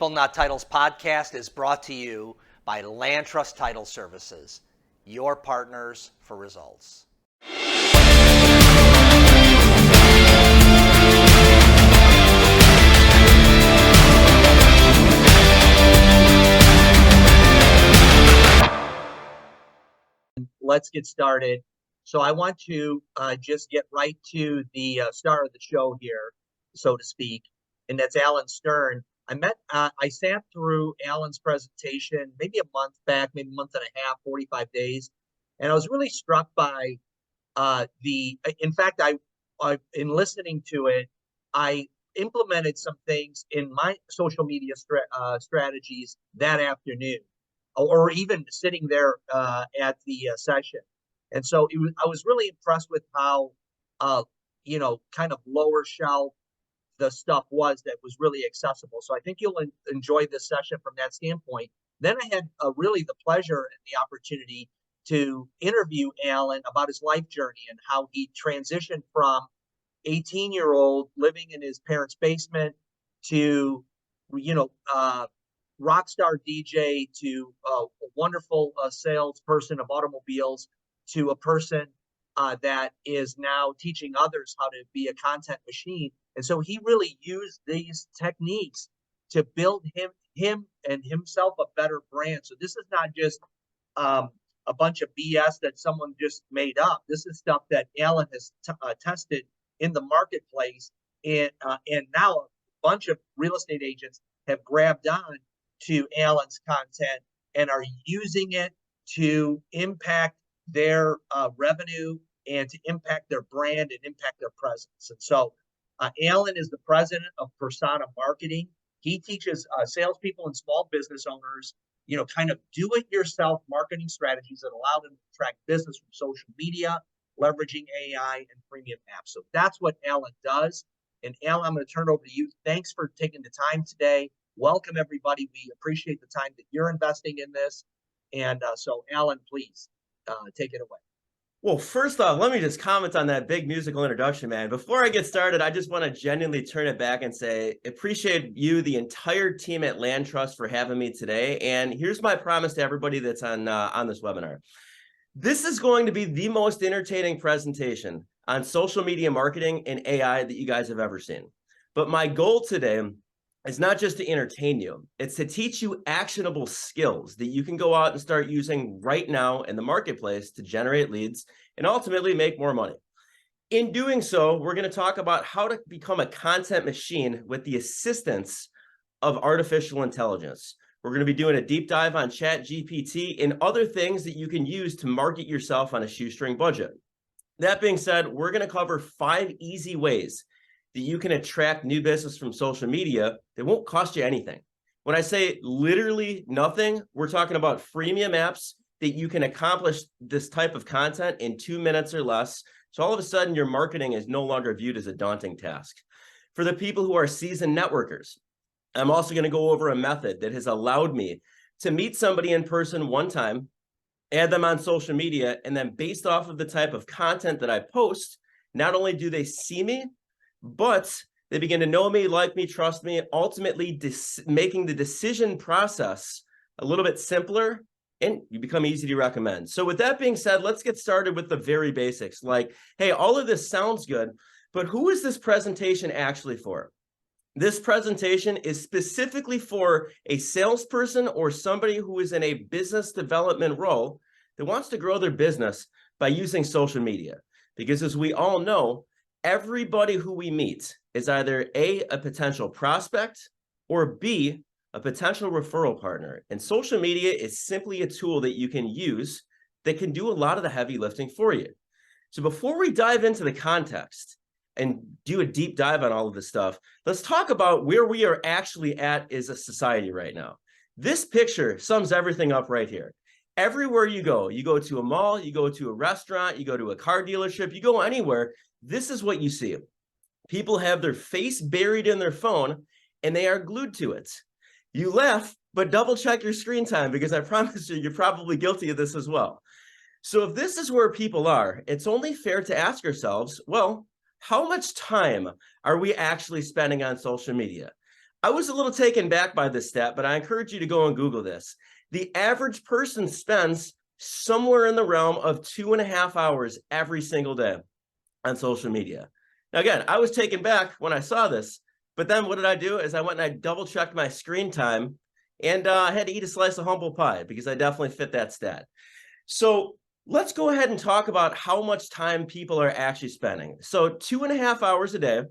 People Not Titles podcast is brought to you by Land Trust Title Services, your partners for results. Let's get started. So I want to just get right to the star of the show here, so to speak, and that's Alan Stern. I sat through Alan's presentation maybe a month back, maybe a month and a half, 45 days, and I was really struck by in fact, in listening to it, I implemented some things in my social media strategies that afternoon, or even sitting there at the session. And so I was really impressed with how, kind of lower shelf the stuff was that was really accessible. So I think you'll enjoy this session from that standpoint. Then I had really the pleasure and the opportunity to interview Alan about his life journey and how he transitioned from 18-year-old living in his parents' basement to, rock star DJ to a wonderful salesperson of automobiles to a person that is now teaching others how to be a content machine. And so he really used these techniques to build him and himself a better brand. So this is not just a bunch of BS that someone just made up. This is stuff that Alan has tested in the marketplace, and now a bunch of real estate agents have grabbed on to Alan's content and are using it to impact their revenue and to impact their brand and impact their presence. And so Alan is the president of Persona Marketing. He teaches salespeople and small business owners, kind of do-it-yourself marketing strategies that allow them to attract business from social media, leveraging AI and premium apps. So that's what Alan does. And Alan, I'm going to turn it over to you. Thanks for taking the time today. Welcome, everybody. We appreciate the time that you're investing in this. And so, Alan, please take it away. Well, first off, let me just comment on that big musical introduction, man. Before I get started, I just want to genuinely turn it back and say, appreciate you, the entire team at Land Trust, for having me today. And here's my promise to everybody that's on this webinar. This is going to be the most entertaining presentation on social media marketing and AI that you guys have ever seen. But my goal today is not just to entertain you, it's to teach you actionable skills that you can go out and start using right now in the marketplace to generate leads and ultimately make more money. In doing so, we're going to talk about how to become a content machine with the assistance of artificial intelligence. We're going to be doing a deep dive on ChatGPT and other things that you can use to market yourself on a shoestring budget. That being said, we're going to cover 5 easy ways that you can attract new business from social media that won't cost you anything. When I say literally nothing, we're talking about freemium apps that you can accomplish this type of content in 2 minutes or less. So all of a sudden, your marketing is no longer viewed as a daunting task. For the people who are seasoned networkers, I'm also going to go over a method that has allowed me to meet somebody in person one time, add them on social media, and then based off of the type of content that I post, not only do they see me, but they begin to know me, like me, trust me, ultimately making the decision process a little bit simpler, and you become easy to recommend. So with that being said, let's get started with the very basics. Like, hey, all of this sounds good, but who is this presentation actually for? This presentation is specifically for a salesperson or somebody who is in a business development role that wants to grow their business by using social media. Because as we all know, everybody who we meet is either A, a potential prospect, or B, a potential referral partner. And social media is simply a tool that you can use that can do a lot of the heavy lifting for you. So before we dive into the context and do a deep dive on all of this stuff, let's talk about where we are actually at as a society right now. This picture sums everything up right here. Everywhere you go to a mall, you go to a restaurant, you go to a car dealership, you go anywhere, this is what you see. People have their face buried in their phone and they are glued to it. You laugh, but double check your screen time, because I promise you, you're probably guilty of this as well. So if this is where people are, it's only fair to ask ourselves, well, how much time are we actually spending on social media? I was a little taken back by this stat, but I encourage you to go and Google this. The average person spends somewhere in the realm of 2.5 hours every single day on social media. Now, again, I was taken back when I saw this, but then what did I do is I went and I double checked my screen time, and I had to eat a slice of humble pie because I definitely fit that stat. So let's go ahead and talk about how much time people are actually spending. So 2.5 hours a day,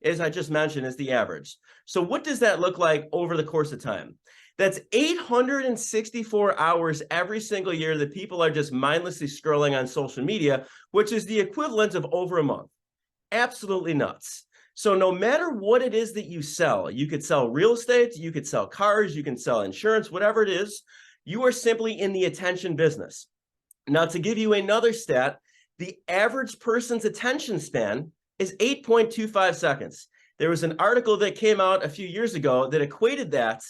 as I just mentioned, is the average. So what does that look like over the course of time? That's 864 hours every single year that people are just mindlessly scrolling on social media, which is the equivalent of over a month. Absolutely nuts. So no matter what it is that you sell, you could sell real estate, you could sell cars, you can sell insurance, whatever it is, you are simply in the attention business. Now, to give you another stat, the average person's attention span is 8.25 seconds. There was an article that came out a few years ago that equated that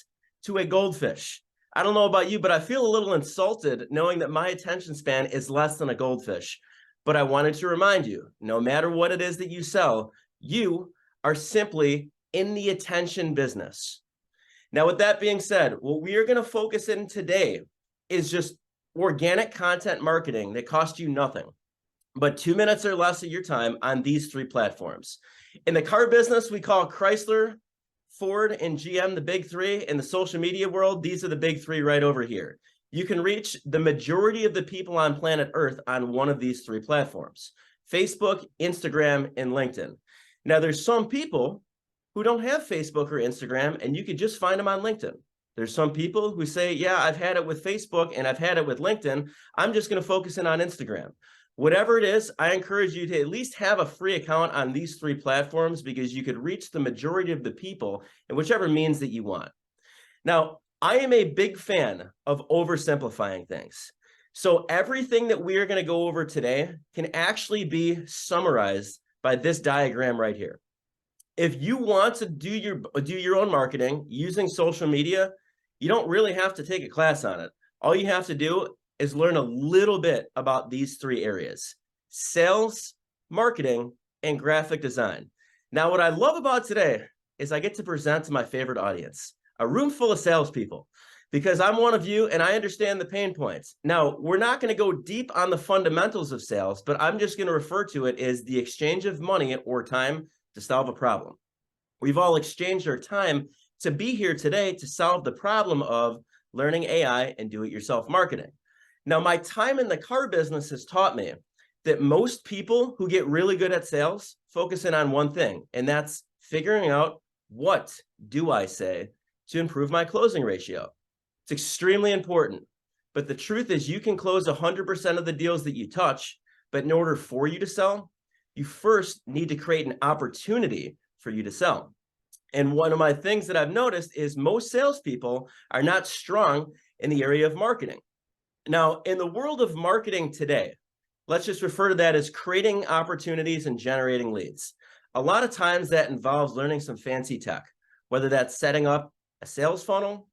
to a goldfish. I don't know about you, but I feel a little insulted knowing that my attention span is less than a goldfish. But I wanted to remind you, no matter what it is that you sell, you are simply in the attention business. Now, with that being said, what we are going to focus in today is just organic content marketing that costs you nothing but 2 minutes or less of your time on these 3 platforms. In the car business, we call Chrysler, Ford, and GM the big 3. In the social media world, these are the big 3 right over here. You can reach the majority of the people on planet Earth on one of these 3 platforms: Facebook, Instagram, and LinkedIn. Now, there's some people who don't have Facebook or Instagram, and you could just find them on LinkedIn. There's some people who say, yeah, I've had it with Facebook and I've had it with LinkedIn. I'm just going to focus in on Instagram. Whatever it is, I encourage you to at least have a free account on these 3 platforms because you could reach the majority of the people in whichever means that you want. Now, I am a big fan of oversimplifying things. So everything that we are going to go over today can actually be summarized by this diagram right here. If you want to do your own marketing using social media, you don't really have to take a class on it. All you have to do is learn a little bit about these 3 areas: sales, marketing, and graphic design. Now, what I love about today is I get to present to my favorite audience, a room full of salespeople, because I'm one of you and I understand the pain points. Now, we're not going to go deep on the fundamentals of sales, but I'm just going to refer to it as the exchange of money or time to solve a problem. We've all exchanged our time to be here today to solve the problem of learning AI and do-it-yourself marketing. Now, my time in the car business has taught me that most people who get really good at sales focus in on one thing, and that's figuring out, what do I say to improve my closing ratio? It's extremely important. But the truth is, you can close 100% of the deals that you touch, but in order for you to sell, you first need to create an opportunity for you to sell. And one of my things that I've noticed is most salespeople are not strong in the area of marketing. Now, in the world of marketing today, let's just refer to that as creating opportunities and generating leads. A lot of times that involves learning some fancy tech, whether that's setting up a sales funnel,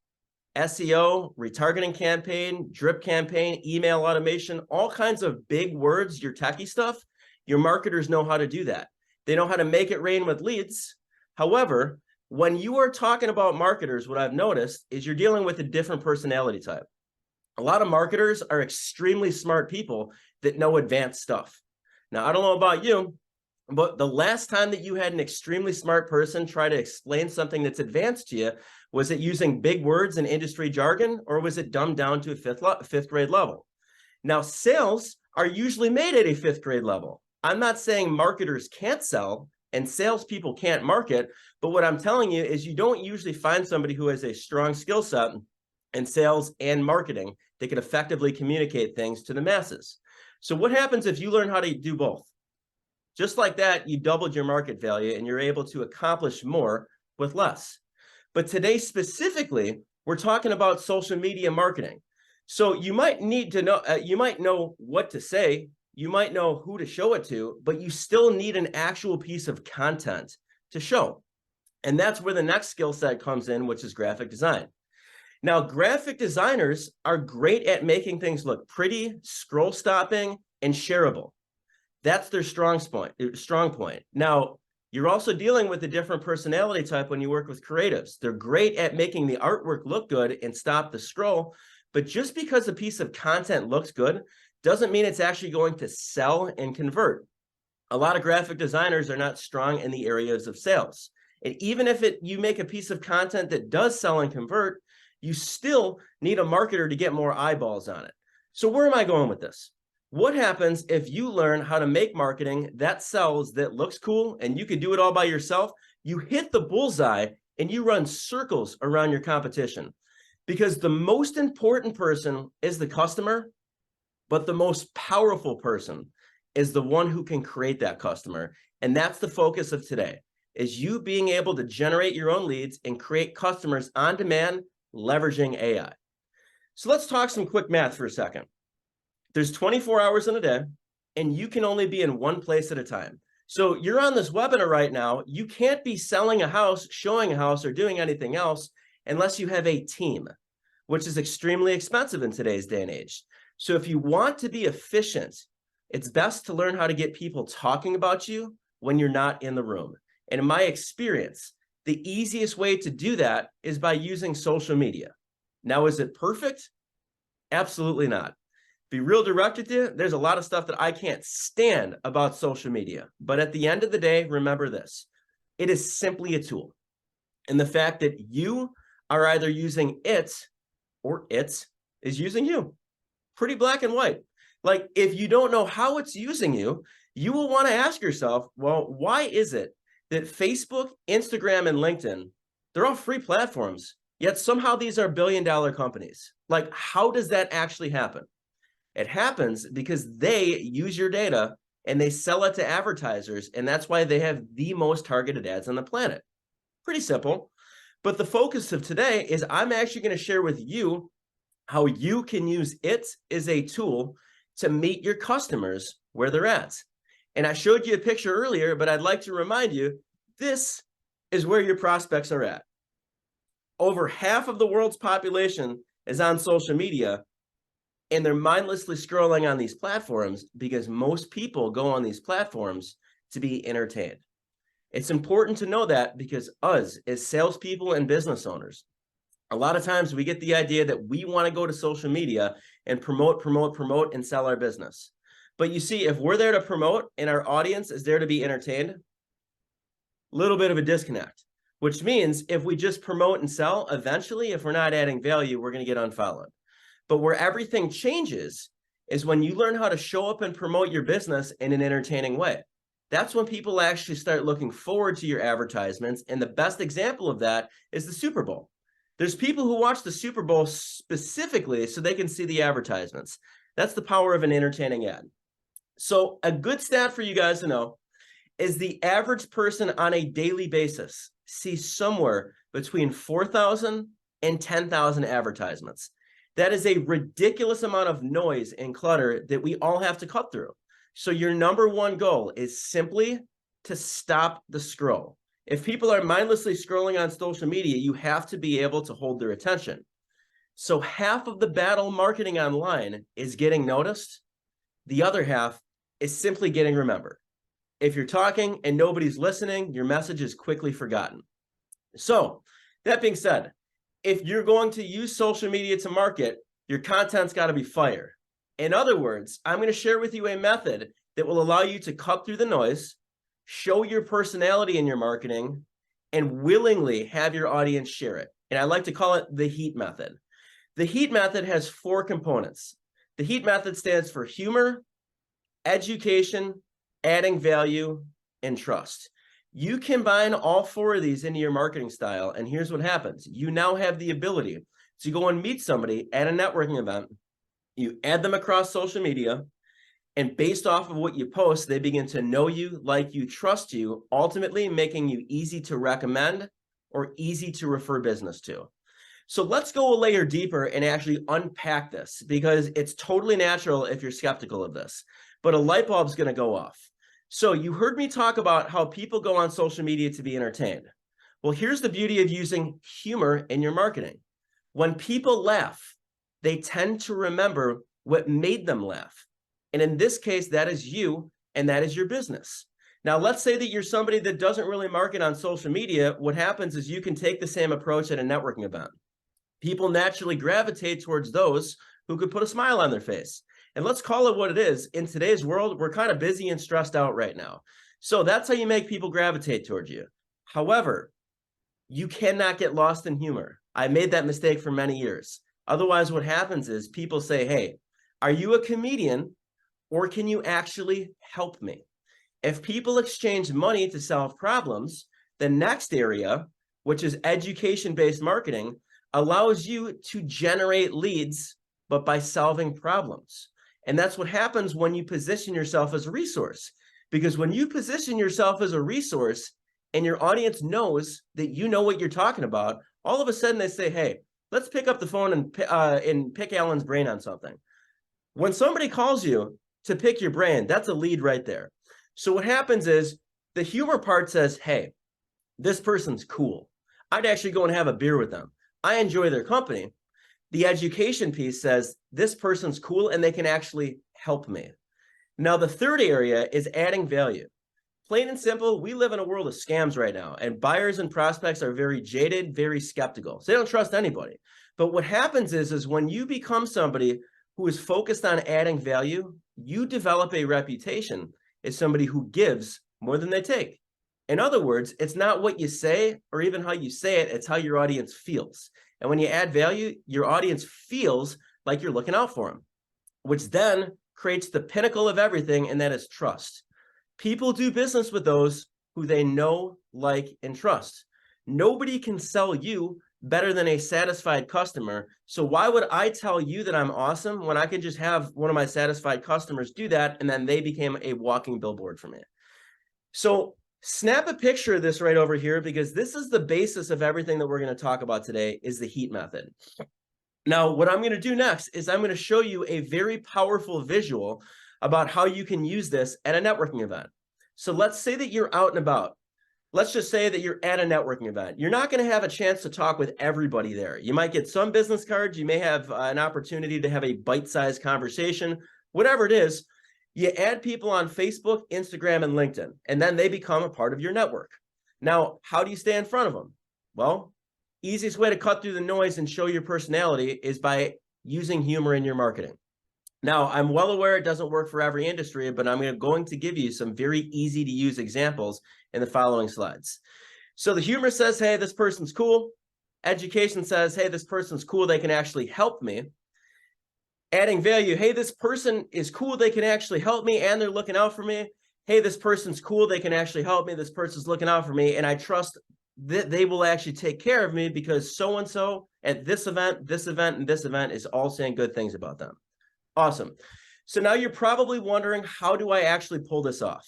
SEO, retargeting campaign, drip campaign, email automation, all kinds of big words, your techie stuff. Your marketers know how to do that. They know how to make it rain with leads. However, when you are talking about marketers, what I've noticed is you're dealing with a different personality type. A lot of marketers are extremely smart people that know advanced stuff. Now, I don't know about you, but the last time that you had an extremely smart person try to explain something that's advanced to you, was it using big words and industry jargon, or was it dumbed down to a fifth grade level? Now, sales are usually made at a 5th grade level. I'm not saying marketers can't sell and salespeople can't market, but what I'm telling you is you don't usually find somebody who has a strong skill set in sales and marketing that can effectively communicate things to the masses. So what happens if you learn how to do both? Just like that, you doubled your market value and you're able to accomplish more with less. But today specifically, we're talking about social media marketing. So you might need to know, you might know what to say, you might know who to show it to, but you still need an actual piece of content to show. And that's where the next skill set comes in, which is graphic design. Now, graphic designers are great at making things look pretty, scroll stopping, and shareable. That's their strong point. Now, You're also dealing with a different personality type when you work with creatives. They're great at making the artwork look good and stop the scroll, but just because a piece of content looks good doesn't mean it's actually going to sell and convert. A lot of graphic designers are not strong in the areas of sales. And even if you make a piece of content that does sell and convert, you still need a marketer to get more eyeballs on it. So where am I going with this? What happens if you learn how to make marketing that sells, that looks cool, and you can do it all by yourself? You hit the bullseye and you run circles around your competition, because the most important person is the customer, but the most powerful person is the one who can create that customer. And that's the focus of today, is you being able to generate your own leads and create customers on demand, leveraging AI. So let's talk some quick math for a second. There's 24 hours in a day, and you can only be in one place at a time. So you're on this webinar right now. You can't be selling a house, showing a house, or doing anything else unless you have a team, which is extremely expensive in today's day and age. So if you want to be efficient, it's best to learn how to get people talking about you when you're not in the room. And in my experience, the easiest way to do that is by using social media. Now, is it perfect? Absolutely not. Be real direct with you, there's a lot of stuff that I can't stand about social media. But at the end of the day, remember this: it is simply a tool. And the fact that you are either using it or it is using you. Pretty black and white. Like, if you don't know how it's using you, you will want to ask yourself, well, why is it that Facebook, Instagram, and LinkedIn, they're all free platforms, yet somehow these are billion-dollar companies? Like, how does that actually happen? It happens because they use your data and they sell it to advertisers, and that's why they have the most targeted ads on the planet. Pretty simple. But the focus of today is I'm actually going to share with you how you can use it as a tool to meet your customers where they're at. And I showed you a picture earlier, but I'd like to remind you, this is where your prospects are at. Over half of the world's population is on social media, and they're mindlessly scrolling on these platforms because most people go on these platforms to be entertained. It's important to know that, because us as salespeople and business owners, a lot of times we get the idea that we want to go to social media and promote, and sell our business. But you see, if we're there to promote and our audience is there to be entertained, a little bit of a disconnect, which means if we just promote and sell, eventually, if we're not adding value, we're going to get unfollowed. But where everything changes is when you learn how to show up and promote your business in an entertaining way. That's when people actually start looking forward to your advertisements. And the best example of that is the Super Bowl. There's people who watch the Super Bowl specifically so they can see the advertisements. That's the power of an entertaining ad. So a good stat for you guys to know is the average person on a daily basis sees somewhere between 4,000 and 10,000 advertisements. That is a ridiculous amount of noise and clutter that we all have to cut through. So your number one goal is simply to stop the scroll. If people are mindlessly scrolling on social media, you have to be able to hold their attention. So half of the battle marketing online is getting noticed. The other half is simply getting remembered. If you're talking and nobody's listening, your message is quickly forgotten. So that being said, if you're going to use social media to market, your content's got to be fire. In other words, I'm going to share with you a method that will allow you to cut through the noise, show your personality in your marketing, and willingly have your audience share it. And I like to call it the HEAT method. The HEAT method has 4 components. The HEAT method stands for humor, education, adding value, and trust. You combine all 4 of these into your marketing style, and here's what happens. You now have the ability to go and meet somebody at a networking event. You add them across social media, and based off of what you post, they begin to know you, like you, trust you, ultimately making you easy to recommend or easy to refer business to. So let's go a layer deeper and actually unpack this, because it's totally natural if you're skeptical of this, but a light bulb's going to go off. So you heard me talk about how people go on social media to be entertained. Well, here's the beauty of using humor in your marketing. When people laugh, they tend to remember what made them laugh. And in this case, that is you, and that is your business. Now, let's say that you're somebody that doesn't really market on social media. What happens is you can take the same approach at a networking event. People naturally gravitate towards those who could put a smile on their face. And let's call it what it is. In today's world, we're kind of busy and stressed out right now. So that's how you make people gravitate towards you. However, you cannot get lost in humor. I made that mistake for many years. Otherwise, what happens is people say, hey, are you a comedian or can you actually help me? If people exchange money to solve problems, the next area, which is education-based marketing, allows you to generate leads, but by solving problems. And that's what happens when you position yourself as a resource. Because when you position yourself as a resource and your audience knows that you know what you're talking about, all of a sudden they say, hey, let's pick up the phone and pick Alan's brain on something. When somebody calls you to pick your brain, that's a lead right there. So what happens is the humor part says, hey, this person's cool. I'd actually go and have a beer with them. I enjoy their company. The education piece says this person's cool and they can actually help me. Now, the third area is adding value. Plain and simple, we live in a world of scams right now, and buyers and prospects are very jaded, very skeptical. So they don't trust anybody. But what happens is when you become somebody who is focused on adding value, you develop a reputation as somebody who gives more than they take. In other words, it's not what you say or even how you say it, it's how your audience feels. And when you add value, your audience feels like you're looking out for them, which then creates the pinnacle of everything, and that is trust. People do business with those who they know, like, and trust. Nobody can sell you better than a satisfied customer. So why would I tell you that I'm awesome when I could just have one of my satisfied customers do that, and then they became a walking billboard for me? So snap a picture of this right over here, because this is the basis of everything that we're going to talk about today, is the heat method. Now, what I'm going to do next is I'm going to show you a very powerful visual about how you can use this at a networking event. So let's say that you're out and about. Let's just say that you're at a networking event. You're not going to have a chance to talk with everybody there. You might get some business cards. You may have an opportunity to have a bite-sized conversation. Whatever it is, you add people on Facebook, Instagram, and LinkedIn, and then they become a part of your network. Now, how do you stay in front of them? Well, easiest way to cut through the noise and show your personality is by using humor in your marketing. Now, I'm well aware it doesn't work for every industry, but I'm going to give you some very easy to use examples in the following slides. So the humor says, hey, this person's cool. Education says, hey, this person's cool, they can actually help me. Adding value, hey, this person is cool, they can actually help me, and they're looking out for me. Hey, this person's cool, they can actually help me, this person's looking out for me, and I trust that they will actually take care of me because so-and-so at this event, and this event is all saying good things about them. Awesome. So now you're probably wondering, how do I actually pull this off?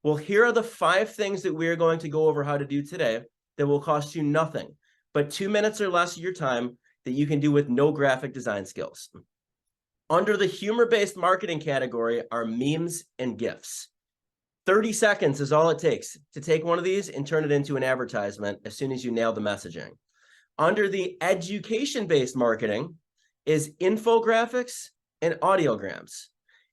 Well, here are the 5 things that we're going to go over how to do today that will cost you nothing but 2 minutes or less of your time that you can do with no graphic design skills. Under the humor-based marketing category are memes and GIFs. 30 seconds is all it takes to take one of these and turn it into an advertisement as soon as you nail the messaging. Under the education-based marketing is infographics and audiograms.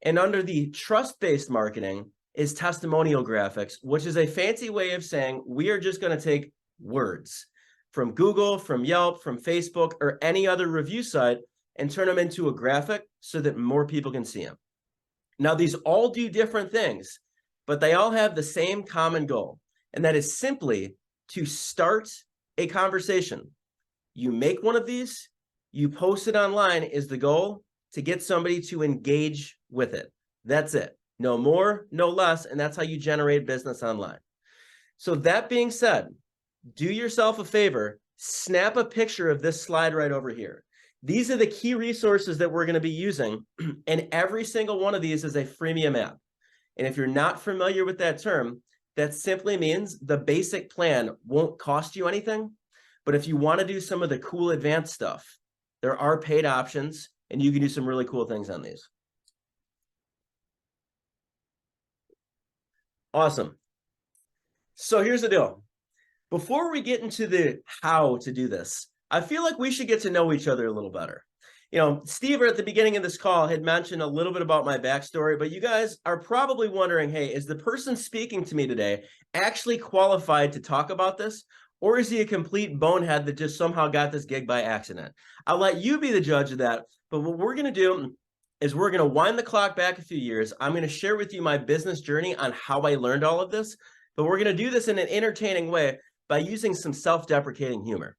And under the trust-based marketing is testimonial graphics, which is a fancy way of saying we are just going to take words from Google, from Yelp, from Facebook, or any other review site and turn them into a graphic so that more people can see them. Now, these all do different things, but they all have the same common goal, and that is simply to start a conversation. You make one of these, you post it online is the goal, to get somebody to engage with it. That's it. No more, no less, and that's how you generate business online. So that being said, do yourself a favor, snap a picture of this slide right over here. These are the key resources that we're going to be using, and every single one of these is a freemium app. And if you're not familiar with that term, that simply means the basic plan won't cost you anything, but if you want to do some of the cool advanced stuff, there are paid options, and you can do some really cool things on these. Awesome. So here's the deal. Before we get into the how to do this, I feel like we should get to know each other a little better. You know, Steve at the beginning of this call had mentioned a little bit about my backstory, but you guys are probably wondering, hey, is the person speaking to me today actually qualified to talk about this? Or is he a complete bonehead that just somehow got this gig by accident? I'll let you be the judge of that. But what we're going to do is we're going to wind the clock back a few years. I'm going to share with you my business journey on how I learned all of this. But we're going to do this in an entertaining way by using some self-deprecating humor.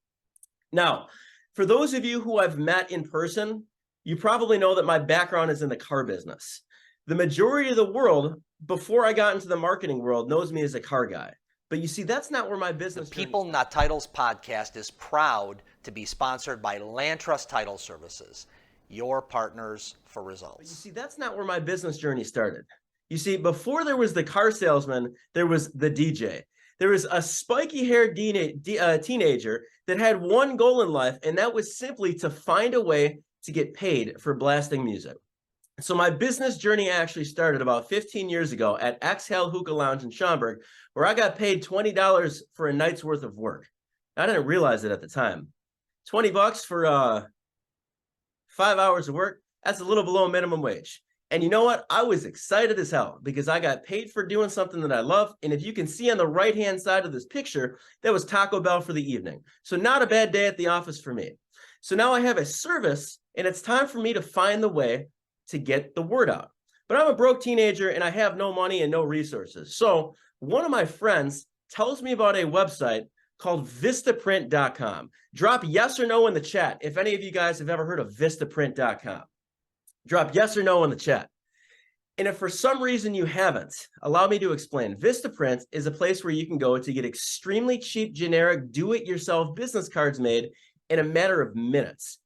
Now, for those of you who I've met in person, you probably know that my background is in the car business. The majority of the world, before I got into the marketing world, knows me as a car guy. But you see, that's not where my business. The People Not Titles podcast is proud to be sponsored by Lantrust Title Services, your partners for results. But you see, that's not where my business journey started. You see, before there was the car salesman, there was the DJ. There was a spiky-haired teenager that had one goal in life, and that was simply to find a way to get paid for blasting music. So my business journey actually started about 15 years ago at Exhale Hookah Lounge in Schaumburg, where I got paid $20 for a night's worth of work. I didn't realize it at the time. $20 for 5 hours of work, that's a little below minimum wage. And you know what? I was excited as hell because I got paid for doing something that I love. And if you can see on the right-hand side of this picture, that was Taco Bell for the evening. So not a bad day at the office for me. So now I have a service, and it's time for me to find the way to get the word out. But I'm a broke teenager, and I have no money and no resources. So one of my friends tells me about a website called Vistaprint.com. Drop yes or no in the chat if any of you guys have ever heard of Vistaprint.com. Drop yes or no in the chat. And if for some reason you haven't, allow me to explain. Vistaprint is a place where you can go to get extremely cheap, generic, do-it-yourself business cards made in a matter of minutes.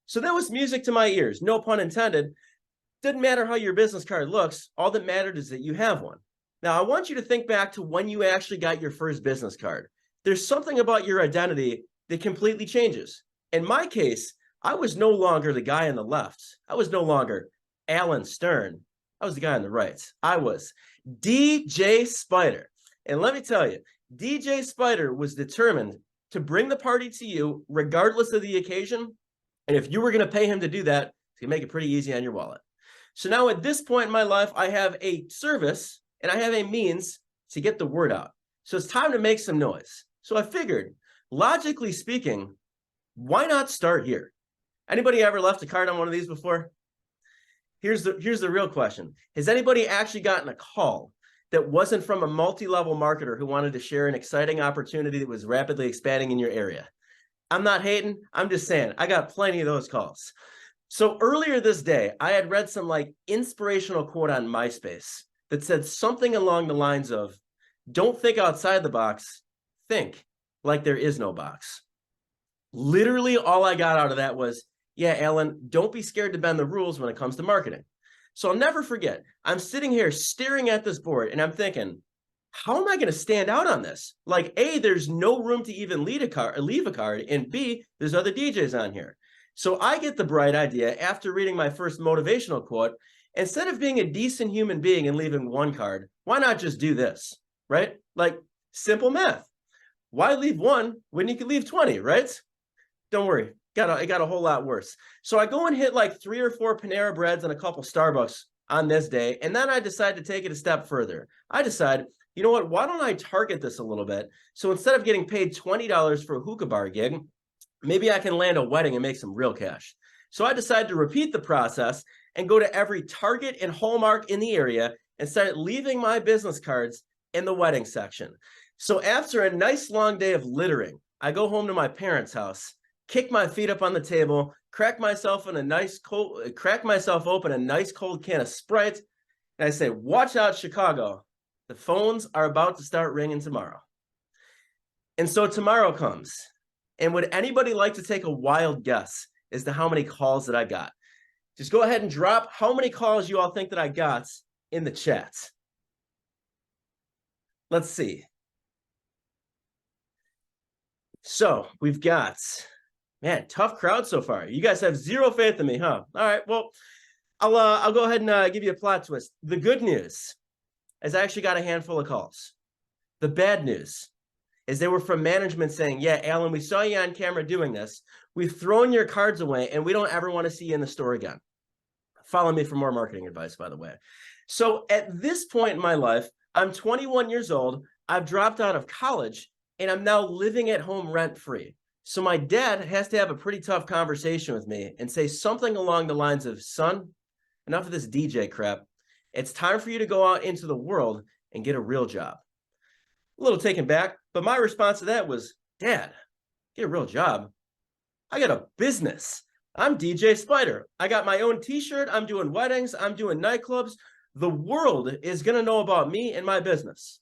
So that was music to my ears, no pun intended. Doesn't matter how your business card looks. All that mattered is that you have one. Now, I want you to think back to when you actually got your first business card. There's something about your identity that completely changes. In my case, I was no longer the guy on the left. I was no longer Alan Stern. I was the guy on the right. I was DJ Spider. And let me tell you, DJ Spider was determined to bring the party to you regardless of the occasion. And if you were going to pay him to do that, it's going to make it pretty easy on your wallet. So now at this point in my life, I have a service and I have a means to get the word out. So it's time to make some noise. So I figured, logically speaking, why not start here? Anybody ever left a card on one of these before? Here's the real question. Has anybody actually gotten a call that wasn't from a multi-level marketer who wanted to share an exciting opportunity that was rapidly expanding in your area? I'm not hating. I'm just saying, I got plenty of those calls. So earlier this day, I had read some like inspirational quote on MySpace that said something along the lines of, don't think outside the box, think like there is no box. Literally all I got out of that was, yeah, Alan, don't be scared to bend the rules when it comes to marketing. So I'll never forget, I'm sitting here staring at this board and I'm thinking, how am I going to stand out on this? Like, A, there's no room to even leave a card, and B, there's other DJs on here. So I get the bright idea after reading my first motivational quote, instead of being a decent human being and leaving one card, why not just do this, right? Like, simple math. Why leave one when you can leave 20, right? Don't worry. It got a whole lot worse. So I go and hit like 3 or 4 Panera Breads and a couple Starbucks on this day. And then I decide to take it a step further. I decide, you know what? Why don't I target this a little bit? So instead of getting paid $20 for a hookah bar gig, maybe I can land a wedding and make some real cash. So I decided to repeat the process and go to every Target and Hallmark in the area and start leaving my business cards in the wedding section. So after a nice long day of littering, I go home to my parents' house, kick my feet up on the table, crack myself open a nice cold can of Sprite, and I say, watch out, Chicago. The phones are about to start ringing tomorrow. And so tomorrow comes. And would anybody like to take a wild guess as to how many calls that I got? Just go ahead and drop how many calls you all think that I got in the chat. Let's see. So we've got, man, tough crowd so far. You guys have zero faith in me, huh? All right, well, I'll go ahead and give you a plot twist. The good news is I actually got a handful of calls. The bad news is they were from management saying, yeah, Alan, we saw you on camera doing this. We've thrown your cards away and we don't ever want to see you in the store again. Follow me for more marketing advice, by the way. So at this point in my life, I'm 21 years old. I've dropped out of college and I'm now living at home rent-free. So my dad has to have a pretty tough conversation with me and say something along the lines of, son, enough of this DJ crap. It's time for you to go out into the world and get a real job. A little taken back, but my response to that was, Dad, get a real job? I got a business. I'm DJ Spider. I got my own t-shirt. I'm doing weddings. I'm doing nightclubs. The world is going to know about me and my business.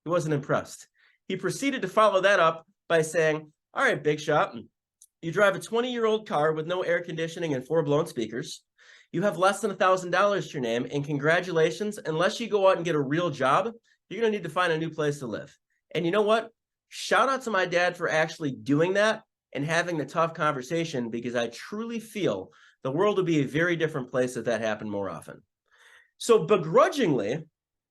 He wasn't impressed. He proceeded to follow that up by saying, all right, big shot, you drive a 20-year-old car with no air conditioning and 4 blown speakers. You have less than $1,000 to your name, and congratulations, unless you go out and get a real job, you're going to need to find a new place to live. And you know what? Shout out to my dad for actually doing that and having the tough conversation, because I truly feel the world would be a very different place if that happened more often. So begrudgingly,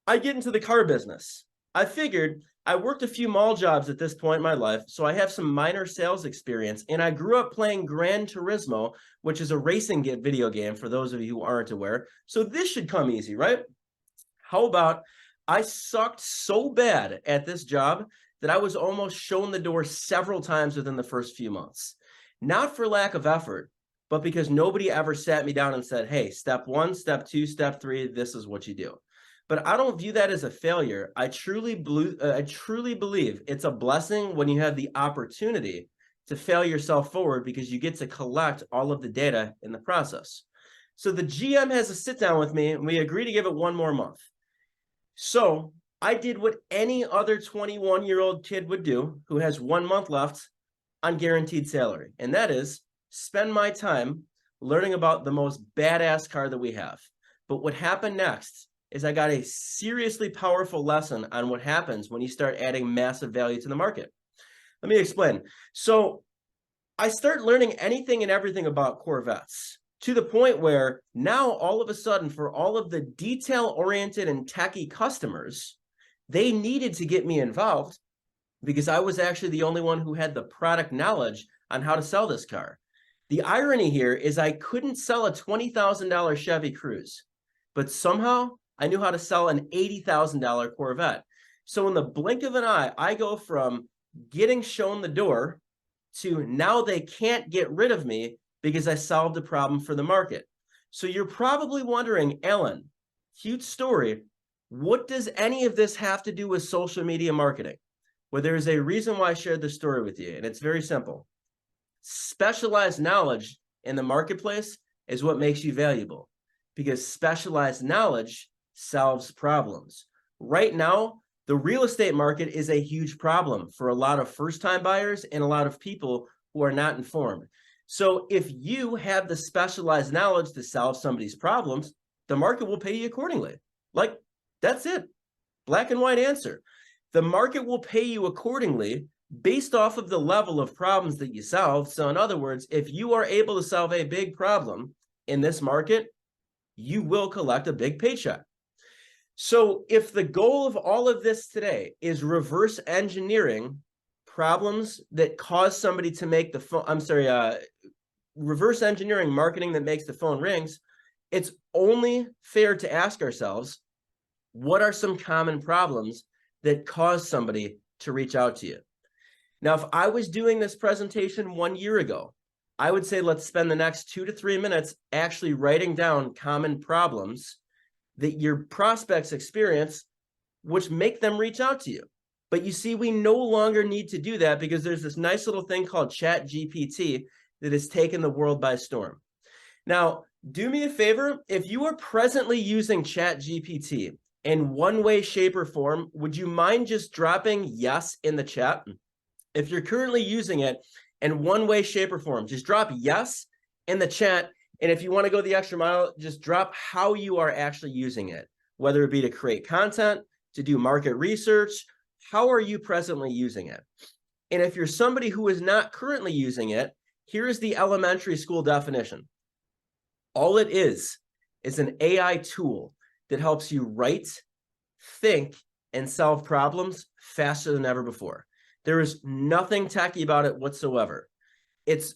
I get into the car business. I figured I worked a few mall jobs at this point in my life, so I have some minor sales experience, and I grew up playing Gran Turismo, which is a racing video game for those of you who aren't aware. So this should come easy, right? How about I sucked so bad at this job that I was almost shown the door several times within the first few months. Not for lack of effort, but because nobody ever sat me down and said, hey, step 1, step 2, step 3, this is what you do. But I don't view that as a failure. I truly believe it's a blessing when you have the opportunity to fail yourself forward, because you get to collect all of the data in the process. So the GM has a sit down with me and we agree to give it 1 more month. So I did what any other 21-year-old kid would do who has 1 month left on guaranteed salary. And that is spend my time learning about the most badass car that we have. But what happened next is I got a seriously powerful lesson on what happens when you start adding massive value to the market. Let me explain. So I start learning anything and everything about Corvettes, to the point where now all of a sudden, for all of the detail-oriented and techie customers, they needed to get me involved because I was actually the only one who had the product knowledge on how to sell this car. The irony here is I couldn't sell a $20,000 Chevy Cruze, but somehow I knew how to sell an $80,000 Corvette. So in the blink of an eye, I go from getting shown the door to now they can't get rid of me because I solved a problem for the market. So you're probably wondering, Alan, cute story, what does any of this have to do with social media marketing? Well, there is a reason why I shared this story with you, and it's very simple. Specialized knowledge in the marketplace is what makes you valuable, because specialized knowledge solves problems. Right now, the real estate market is a huge problem for a lot of first-time buyers and a lot of people who are not informed. So if you have the specialized knowledge to solve somebody's problems, the market will pay you accordingly. Like, that's it. Black and white answer. The market will pay you accordingly based off of the level of problems that you solve. So in other words, if you are able to solve a big problem in this market, you will collect a big paycheck. So if the goal of all of this today is reverse engineering problems that cause somebody to make the phone, reverse engineering marketing that makes the phone rings, it's only fair to ask ourselves, what are some common problems that cause somebody to reach out to you? Now, if I was doing this presentation 1 year ago, I would say let's spend the next 2 to 3 minutes actually writing down common problems that your prospects experience, which make them reach out to you. But you see, we no longer need to do that because there's this nice little thing called ChatGPT that has taken the world by storm. Now, do me a favor, if you are presently using ChatGPT in one way, shape, or form, would you mind just dropping yes in the chat? If you're currently using it in one way, shape, or form, just drop yes in the chat. And if you want to go the extra mile, just drop how you are actually using it, whether it be to create content, to do market research. How are you presently using it? And if you're somebody who is not currently using it, here's the elementary school definition. All it is an AI tool that helps you write, think, and solve problems faster than ever before. There is nothing techy about it whatsoever. It's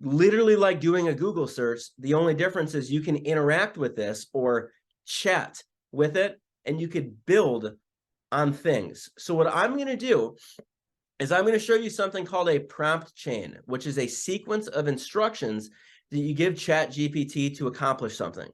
literally like doing a Google search. The only difference is you can interact with this or chat with it, and you could build on things. So what I'm going to do is I'm going to show you something called a prompt chain, which is a sequence of instructions that you give ChatGPT to accomplish something.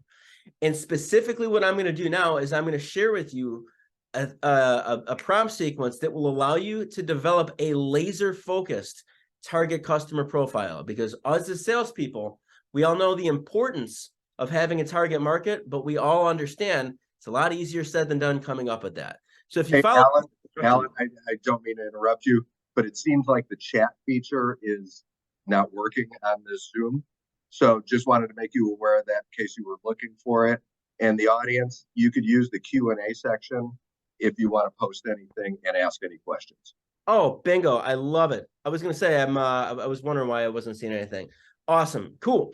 And specifically what I'm going to do now is I'm going to share with you a prompt sequence that will allow you to develop a laser-focused target customer profile. Because us as salespeople, we all know the importance of having a target market, but we all understand it's a lot easier said than done coming up with that. So if you Hey, follow... Alan, I don't mean to interrupt you, but it seems like the chat feature is not working on this Zoom. So just wanted to make you aware of that in case you were looking for it. And the audience, you could use the Q&A section if you want to post anything and ask any questions. Oh, bingo. I love it. I was going to say, I was wondering why I wasn't seeing anything. Awesome. Cool.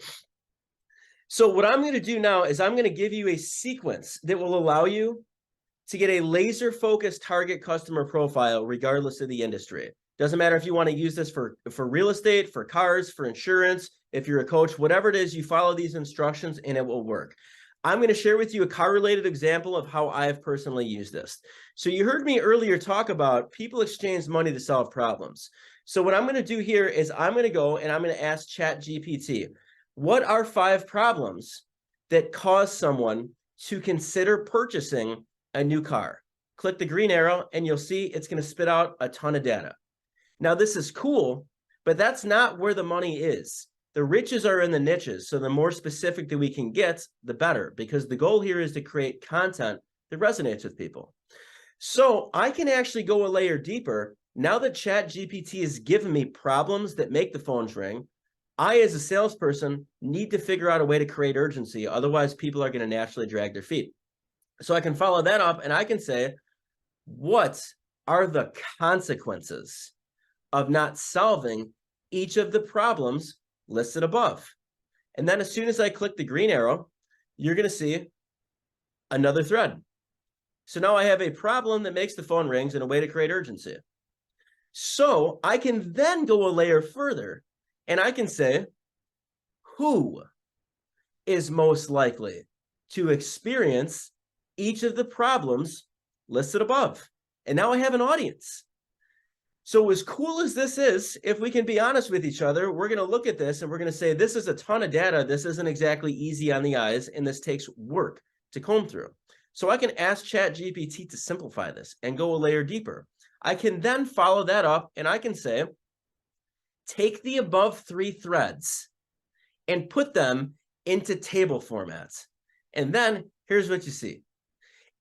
So what I'm going to do now is I'm going to give you a sequence that will allow you to get a laser focused target customer profile, regardless of the industry. Doesn't matter if you want to use this for real estate, for cars, for insurance, if you're a coach, whatever it is, you follow these instructions and it will work. I'm going to share with you a car-related example of how I've personally used this. So you heard me earlier talk about people exchange money to solve problems. So what I'm going to do here is I'm going to go and I'm going to ask ChatGPT, what are 5 problems that cause someone to consider purchasing a new car? Click the green arrow and you'll see it's going to spit out a ton of data. Now this is cool, but that's not where the money is. The riches are in the niches. So the more specific that we can get, the better, because the goal here is to create content that resonates with people. So I can actually go a layer deeper. Now that ChatGPT has given me problems that make the phones ring, I, as a salesperson, need to figure out a way to create urgency. Otherwise, people are going to naturally drag their feet. So I can follow that up and I can say, what are the consequences of not solving each of the problems listed above? And then as soon as I click the green arrow, you're going to see another thread. So now I have a problem that makes the phone rings and a way to create urgency. So I can then go a layer further and I can say, who is most likely to experience each of the problems listed above? And now I have an audience. So as cool as this is, if we can be honest with each other, we're going to look at this and we're going to say, this is a ton of data. This isn't exactly easy on the eyes, and this takes work to comb through. So I can ask ChatGPT to simplify this and go a layer deeper. I can then follow that up and I can say, take the above 3 threads and put them into table formats. And then here's what you see.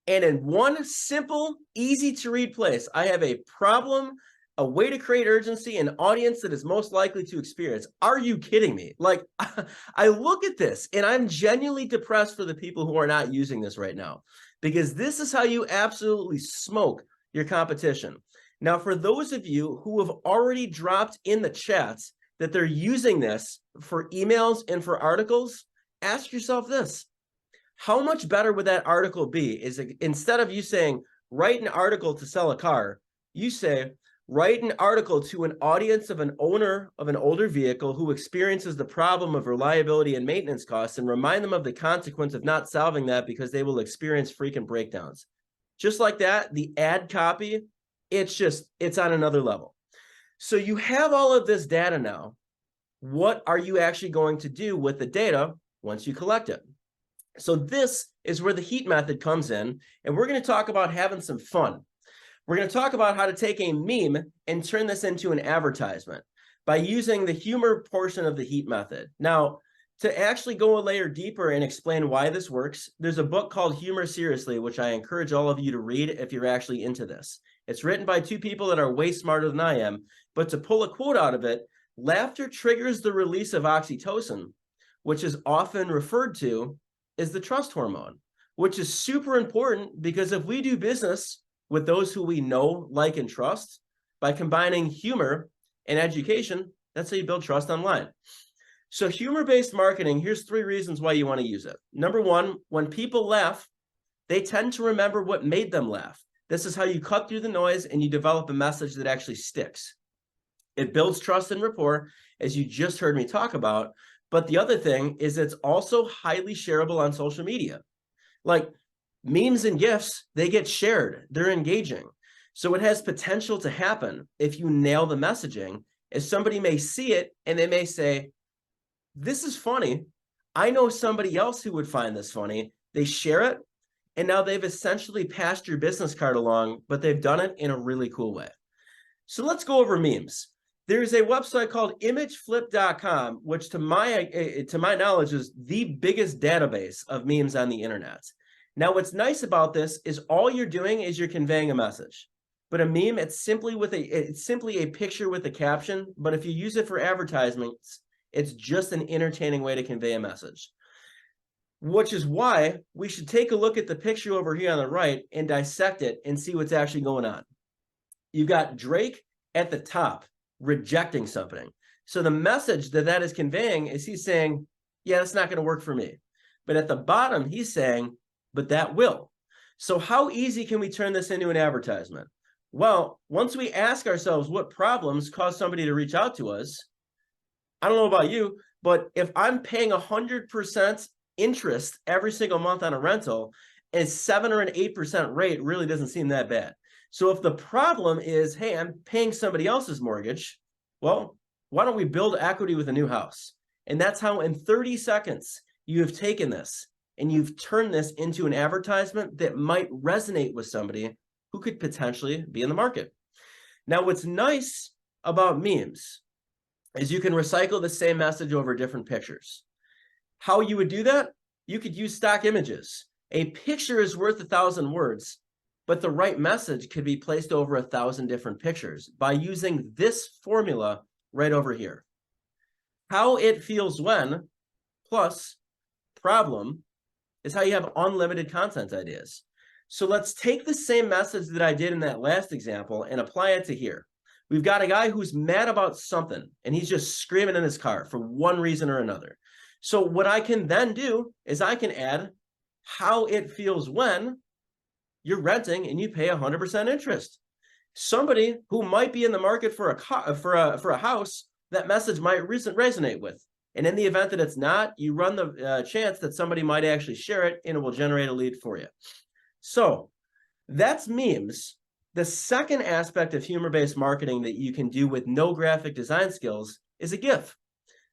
And in one simple, easy to read place, I have a problem, a way to create urgency, an audience that is most likely to experience. Are you kidding me? Like, I look at this and I'm genuinely depressed for the people who are not using this right now, because this is how you absolutely smoke your competition. Now, for those of you who have already dropped in the chats that they're using this for emails and for articles, ask yourself this. How much better would that article be? Is it, instead of you saying, write an article to sell a car, you say, write an article to an audience of an owner of an older vehicle who experiences the problem of reliability and maintenance costs, and remind them of the consequence of not solving that because they will experience frequent breakdowns. Just like that, the ad copy, it's on another level. So you have all of this data now. What are you actually going to do with the data once you collect it? So this is where the heat method comes in, and we're going to talk about having some fun. We're going to talk about how to take a meme and turn this into an advertisement by using the humor portion of the heat method. Now, to actually go a layer deeper and explain why this works, there's a book called Humor Seriously, which I encourage all of you to read if you're actually into this. It's written by 2 people that are way smarter than I am, but to pull a quote out of it, laughter triggers the release of oxytocin, which is often referred to as the trust hormone, which is super important because if we do business with those who we know, like, and trust, by combining humor and education, that's how you build trust online. So humor-based marketing, here's 3 reasons why you want to use it. Number 1, when people laugh, they tend to remember what made them laugh. This is how you cut through the noise and you develop a message that actually sticks. It builds trust and rapport, as you just heard me talk about. But the other thing is it's also highly shareable on social media. Like memes and GIFs, they get shared, they're engaging. So it has potential to happen if you nail the messaging, as somebody may see it and they may say, this is funny. I know somebody else who would find this funny. They share it, and now they've essentially passed your business card along, but they've done it in a really cool way. So let's go over memes. There's a website called imageflip.com, which to my knowledge is the biggest database of memes on the internet. Now, what's nice about this is all you're doing is you're conveying a message. But a meme, it's simply a picture with a caption. But if you use it for advertisements, it's just an entertaining way to convey a message. Which is why we should take a look at the picture over here on the right and dissect it and see what's actually going on. You've got Drake at the top rejecting something. So the message that is conveying is he's saying, yeah, that's not going to work for me. But at the bottom, he's saying, but that will. So how easy can we turn this into an advertisement? Well, once we ask ourselves what problems cause somebody to reach out to us, I don't know about you, but if I'm paying 100% interest every single month on a rental, and 7 or an 8% rate really doesn't seem that bad. So if the problem is, hey, I'm paying somebody else's mortgage, well, why don't we build equity with a new house? And that's how in 30 seconds you have taken this and you've turned this into an advertisement that might resonate with somebody who could potentially be in the market. Now, what's nice about memes is you can recycle the same message over different pictures. How you would do that? You could use stock images. A picture is worth 1,000 words, but the right message could be placed over 1,000 different pictures by using this formula right over here. How it feels when plus problem is how you have unlimited content ideas. So let's take the same message that I did in that last example and apply it to here. We've got a guy who's mad about something and he's just screaming in his car for one reason or another. So what I can then do is I can add how it feels when you're renting and you pay 100% interest. Somebody who might be in the market for a house, that message might resonate with. And in the event that it's not, you run the chance that somebody might actually share it and it will generate a lead for you. So that's memes. The second aspect of humor-based marketing that you can do with no graphic design skills is a GIF.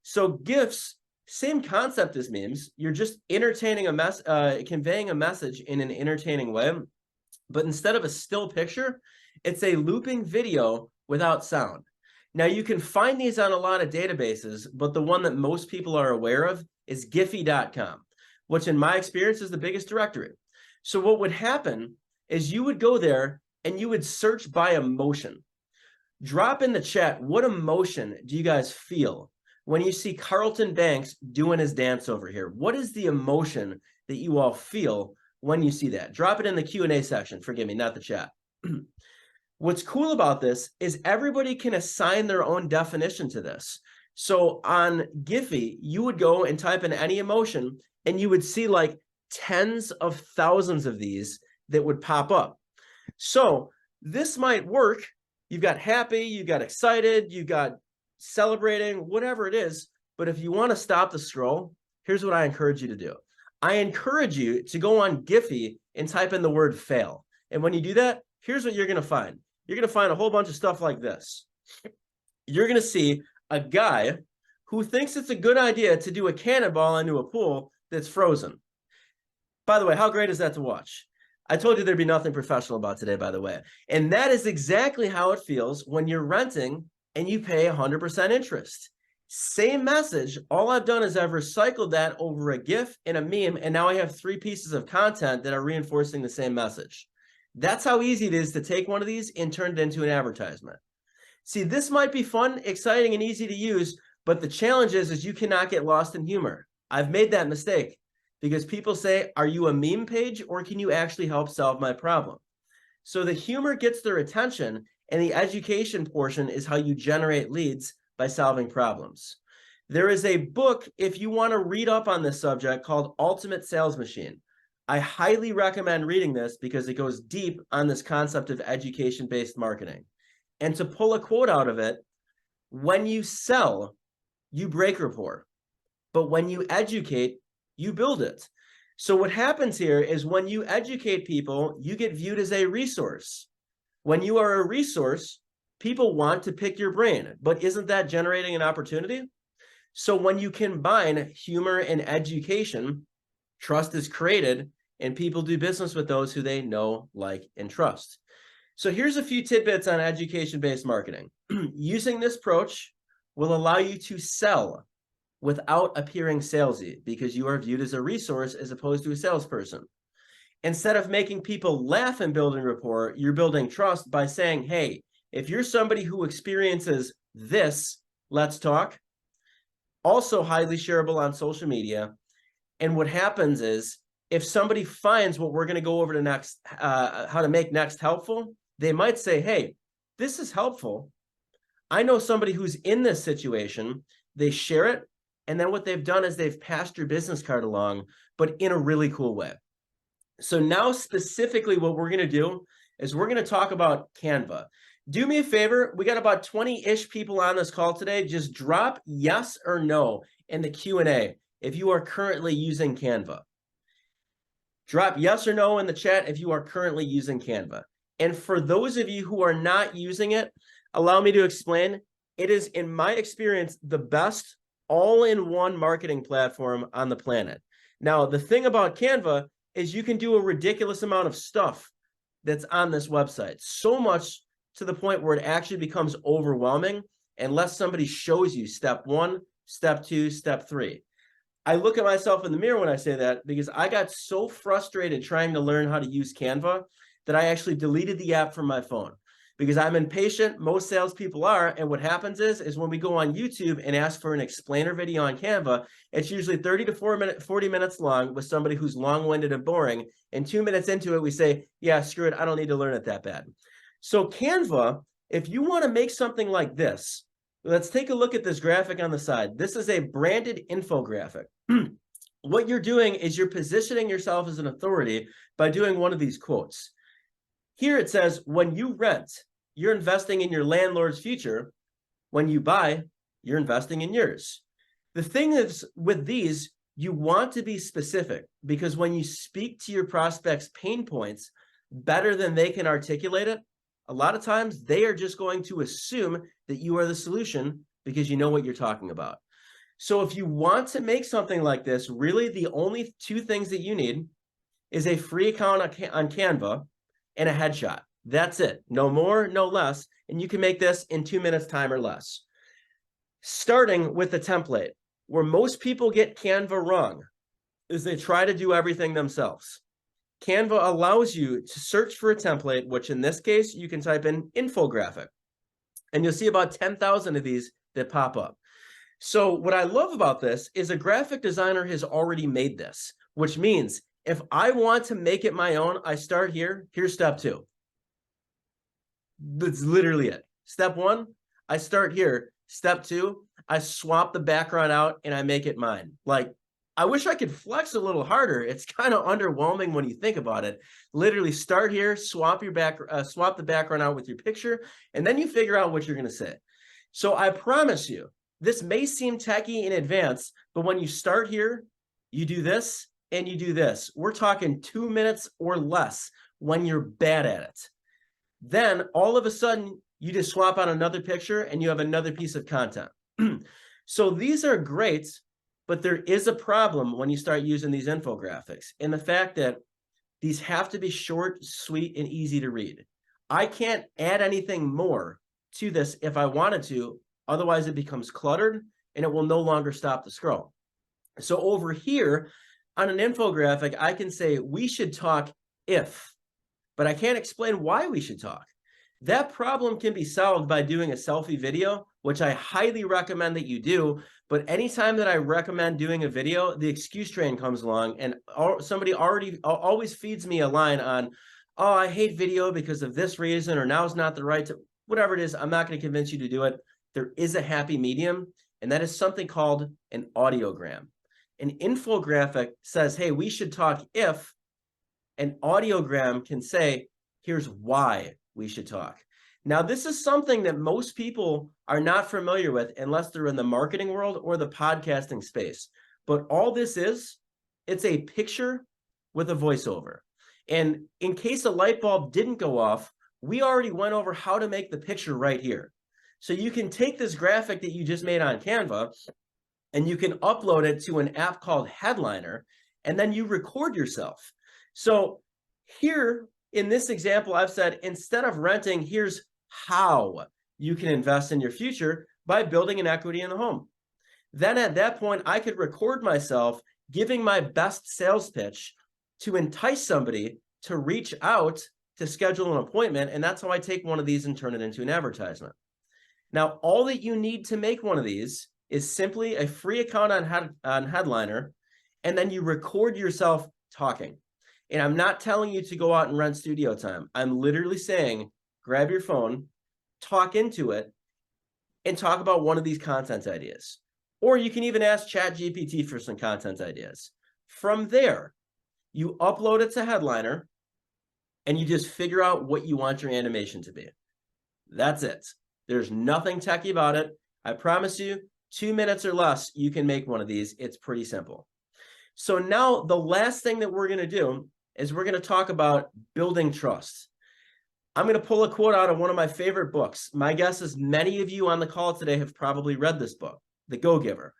So GIFs, same concept as memes. You're just entertaining conveying a message in an entertaining way. But instead of a still picture, it's a looping video without sound. Now, you can find these on a lot of databases, but the one that most people are aware of is Giphy.com, which in my experience is the biggest directory. So what would happen is you would go there and you would search by emotion. Drop in the chat, what emotion do you guys feel when you see Carlton Banks doing his dance over here? What is the emotion that you all feel when you see that? Drop it in the Q&A section. Forgive me, not the chat. What's cool about this is everybody can assign their own definition to this. So on Giphy, you would go and type in any emotion and you would see like tens of thousands of these that would pop up. So this might work. You've got happy, you've got excited, you've got celebrating, whatever it is. But if you want to stop the scroll, here's what I encourage you to do. I encourage you to go on Giphy and type in the word fail. And when you do that, here's what you're going to find. You're going to find a whole bunch of stuff like this. You're going to see a guy who thinks it's a good idea to do a cannonball into a pool that's frozen. By the way, how great is that to watch? I told you there'd be nothing professional about today, by the way. And that is exactly how it feels when you're renting and you pay 100% interest. Same message. All I've done is I've recycled that over a GIF and a meme, and now I have 3 pieces of content that are reinforcing the same message. That's how easy it is to take one of these and turn it into an advertisement. See, this might be fun, exciting, and easy to use, but the challenge is you cannot get lost in humor. I've made that mistake because people say, are you a meme page or can you actually help solve my problem? So the humor gets their attention, and the education portion is how you generate leads by solving problems. There is a book, if you want to read up on this subject, called Ultimate Sales Machine. I highly recommend reading this because it goes deep on this concept of education-based marketing. And to pull a quote out of it, when you sell, you break rapport. But when you educate, you build it. So what happens here is when you educate people, you get viewed as a resource. When you are a resource, people want to pick your brain. But isn't that generating an opportunity? So when you combine humor and education, trust is created, and people do business with those who they know, like, and trust. So here's a few tidbits on education-based marketing. Using this approach will allow you to sell without appearing salesy because you are viewed as a resource as opposed to a salesperson. Instead of making people laugh and building rapport, you're building trust by saying, hey, if you're somebody who experiences this, let's talk. Also highly shareable on social media. And what happens is if somebody finds what we're going to go over to next, how to make next helpful, they might say, hey, this is helpful. I know somebody who's in this situation. They share it. And then what they've done is they've passed your business card along, but in a really cool way. So now specifically what we're going to do is we're going to talk about Canva. Do me a favor. We got about 20-ish people on this call today. Just drop yes or no in the Q&A if you are currently using Canva. Drop yes or no in the chat if you are currently using Canva. And for those of you who are not using it, allow me to explain. It is, in my experience, the best all-in-one marketing platform on the planet. Now, the thing about Canva is you can do a ridiculous amount of stuff that's on this website. So much to the point where it actually becomes overwhelming unless somebody shows you step 1, step 2, step 3. I look at myself in the mirror when I say that because I got so frustrated trying to learn how to use Canva that I actually deleted the app from my phone because I'm impatient. Most salespeople are. And what happens is when we go on YouTube and ask for an explainer video on Canva, it's usually 30 to 40 minutes long with somebody who's long-winded and boring. And 2 minutes into it, we say, yeah, screw it. I don't need to learn it that bad. So Canva, if you want to make something like this, let's take a look at this graphic on the side. This is a branded infographic. What you're doing is you're positioning yourself as an authority by doing one of these quotes. Here it says, when you rent, you're investing in your landlord's future. When you buy, you're investing in yours. The thing is with these, you want to be specific because when you speak to your prospects' pain points better than they can articulate it, a lot of times they are just going to assume that you are the solution because you know what you're talking about. So if you want to make something like this, really the only 2 things that you need is a free account on Canva and a headshot. That's it. No more, no less. And you can make this in 2 minutes time or less. Starting with the template, where most people get Canva wrong is they try to do everything themselves. Canva allows you to search for a template, which in this case, you can type in infographic. And you'll see about 10,000 of these that pop up. So what I love about this is a graphic designer has already made this, which means if I want to make it my own, I start here. Here's step 2. That's literally it. Step 1, I start here. Step 2, I swap the background out and I make it mine. Like, I wish I could flex a little harder. It's kind of underwhelming when you think about it. Literally start here, swap the background out with your picture, and then you figure out what you're going to say. So I promise you, this may seem techie in advance, but when you start here, you do this and you do this. We're talking 2 minutes or less when you're bad at it. Then all of a sudden, you just swap out another picture and you have another piece of content. So these are great, but there is a problem when you start using these infographics and the fact that these have to be short, sweet, and easy to read. I can't add anything more to this if I wanted to. Otherwise, it becomes cluttered and it will no longer stop the scroll. So over here on an infographic, I can say we should talk if, but I can't explain why we should talk. That problem can be solved by doing a selfie video, which I highly recommend that you do. But anytime that I recommend doing a video, the excuse train comes along and somebody always feeds me a line on, oh, I hate video because of this reason, or now's not the right time. Whatever it is, I'm not going to convince you to do it. There is a happy medium, and that is something called an audiogram. An infographic says, hey, we should talk if, An audiogram can say, here's why we should talk. Now, this is something that most people are not familiar with unless they're in the marketing world or the podcasting space. But all this is, it's a picture with a voiceover. And in case a light bulb didn't go off, we already went over how to make the picture right here. So you can take this graphic that you just made on Canva and you can upload it to an app called Headliner, and then you record yourself. So here in this example, I've said, instead of renting, here's how you can invest in your future by building an equity in the home. Then at that point, I could record myself giving my best sales pitch to entice somebody to reach out to schedule an appointment. And that's how I take one of these and turn it into an advertisement. Now, all that you need to make one of these is simply a free account on Headliner, and then you record yourself talking. And I'm not telling you to go out and rent studio time. I'm literally saying, grab your phone, talk into it, and talk about one of these content ideas. Or you can even ask ChatGPT for some content ideas. From there, you upload it to Headliner, and you just figure out what you want your animation to be. That's it. There's nothing techy about it. I promise you, 2 minutes or less, you can make one of these. It's pretty simple. So now the last thing that we're going to do is we're going to talk about building trust. I'm going to pull a quote out of one of my favorite books. My guess is many of you on the call today have probably read this book, The Go-Giver.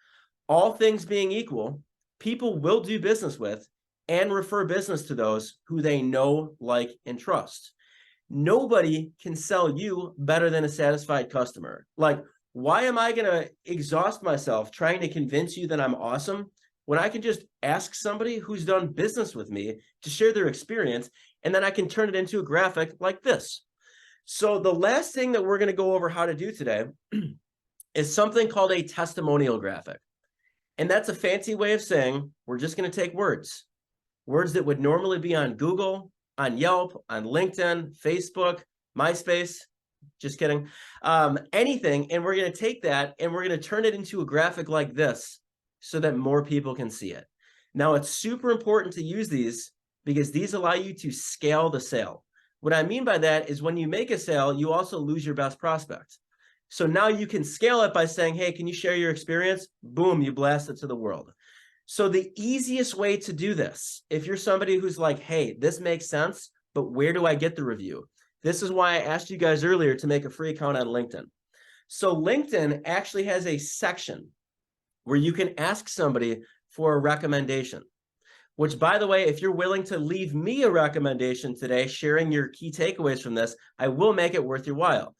All things being equal, people will do business with and refer business to those who they know, like, and trust. Nobody can sell you better than a satisfied customer. Like, why am I going to exhaust myself trying to convince you that I'm awesome when I can just ask somebody who's done business with me to share their experience, and then I can turn it into a graphic like this? So the last thing that we're going to go over how to do today is something called a testimonial graphic. And that's a fancy way of saying we're just going to take words that would normally be on Google, on Yelp, on LinkedIn, Facebook, MySpace, just kidding, anything. And we're going to take that and we're going to turn it into a graphic like this so that more people can see it. Now, it's super important to use these because these allow you to scale the sale. What I mean by that is when you make a sale, you also lose your best prospect. So now you can scale it by saying, hey, can you share your experience? Boom, you blast it to the world. So the easiest way to do this, if you're somebody who's like, hey, this makes sense, but where do I get the review? This is why I asked you guys earlier to make a free account on LinkedIn. So LinkedIn actually has a section where you can ask somebody for a recommendation, which, by the way, if you're willing to leave me a recommendation today, sharing your key takeaways from this, I will make it worth your while.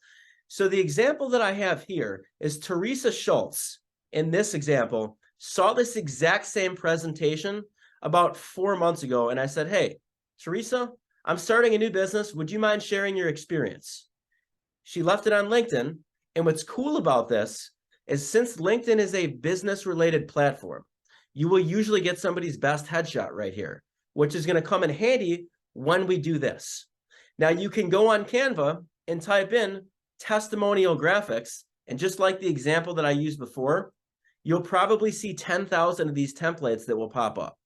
So the example that I have here is Teresa Schultz. In this example, saw this exact same presentation about 4 months ago. And I said, hey, Teresa, I'm starting a new business. Would you mind sharing your experience? She left it on LinkedIn. And what's cool about this is since LinkedIn is a business-related platform, you will usually get somebody's best headshot right here, which is going to come in handy when we do this. Now, you can go on Canva and type in testimonial graphics. And just like the example that I used before, you'll probably see 10,000 of these templates that will pop up.